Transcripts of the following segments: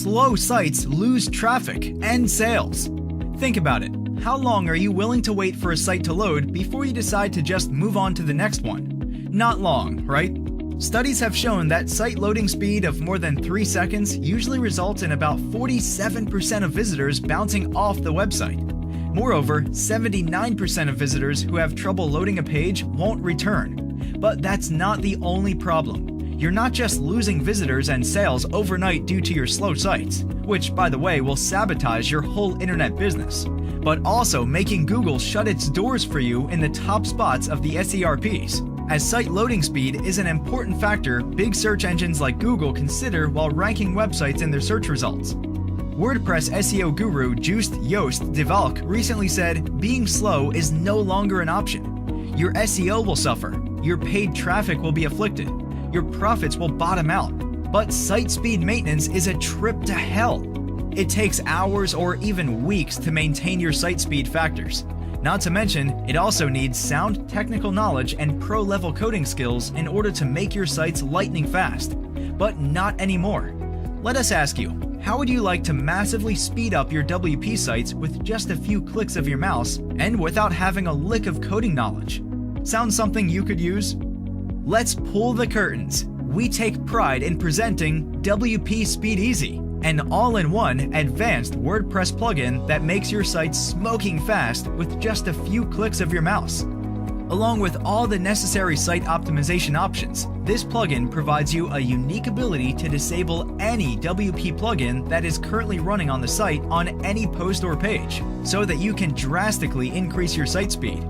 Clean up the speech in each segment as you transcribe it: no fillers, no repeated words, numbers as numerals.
slow sites lose traffic and sales. Think about it. How long are you willing to wait for a site to load before you decide to just move on to the next one? Not long, right? Studies have shown that site loading speed of more than 3 seconds usually results in about 47% of visitors bouncing off the website. Moreover, 79% of visitors who have trouble loading a page won't return. But that's not the only problem. You're not just losing visitors and sales overnight due to your slow sites, which, by the way, will sabotage your whole internet business, but also making Google shut its doors for you in the top spots of the SERPs, as site loading speed is an important factor big search engines like Google consider while ranking websites in their search results. WordPress SEO guru Joost de Valk recently said, "Being slow is no longer an option. Your SEO will suffer, your paid traffic will be afflicted, your profits will bottom out, but site speed maintenance is a trip to hell. It takes hours or even weeks to maintain your site speed factors. Not to mention, it also needs sound technical knowledge and pro-level coding skills in order to make your sites lightning fast. But not anymore." Let us ask you, how would you like to massively speed up your WP sites with just a few clicks of your mouse and without having a lick of coding knowledge? Sounds something you could use? Let's pull the curtains. We take pride in presenting WP SpeedEZY, an all-in-one advanced WordPress plugin that makes your site smoking fast with just a few clicks of your mouse. Along with all the necessary site optimization options, this plugin provides you a unique ability to disable any WP plugin that is currently running on the site on any post or page, so that you can drastically increase your site speed.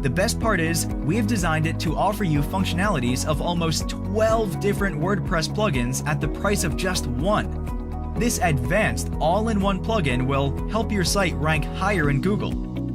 The best part is, we have designed it to offer you functionalities of almost 12 different WordPress plugins at the price of just one. This advanced all-in-one plugin will help your site rank higher in Google,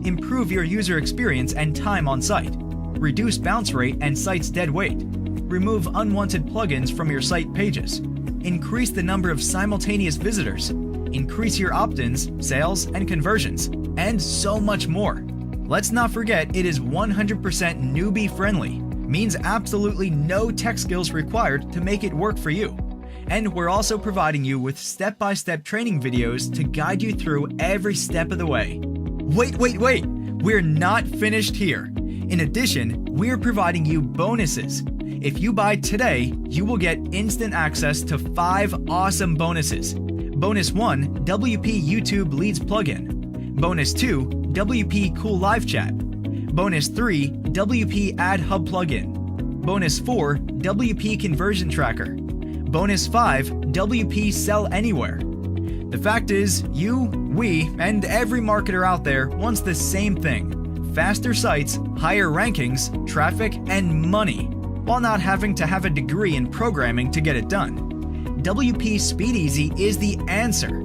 improve your user experience and time on site, reduce bounce rate and site's dead weight, remove unwanted plugins from your site pages, increase the number of simultaneous visitors, increase your opt-ins, sales, and conversions, and so much more. Let's not forget it is 100% newbie-friendly, means absolutely no tech skills required to make it work for you. And we're also providing you with step-by-step training videos to guide you through every step of the way. Wait! We're not finished here. In addition, we're providing you bonuses. If you buy today, you will get instant access to 5 awesome bonuses. Bonus 1, WP YouTube Leads plugin. Bonus 2, WP Cool Live Chat. Bonus 3, WP Ad Hub plugin. Bonus 4, WP Conversion Tracker. Bonus 5, WP Sell Anywhere. The fact is, you, we, and every marketer out there wants the same thing: faster sites, higher rankings, traffic, and money, while not having to have a degree in programming to get it done. WP SpeedEZY is the answer.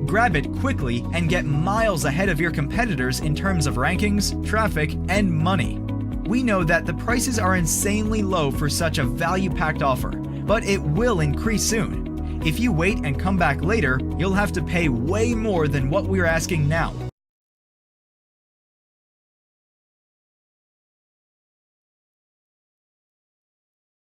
Grab it quickly and get miles ahead of your competitors in terms of rankings, traffic, and money. We know that the prices are insanely low for such a value-packed offer, but it will increase soon. If you wait and come back later, you'll have to pay way more than what we're asking now.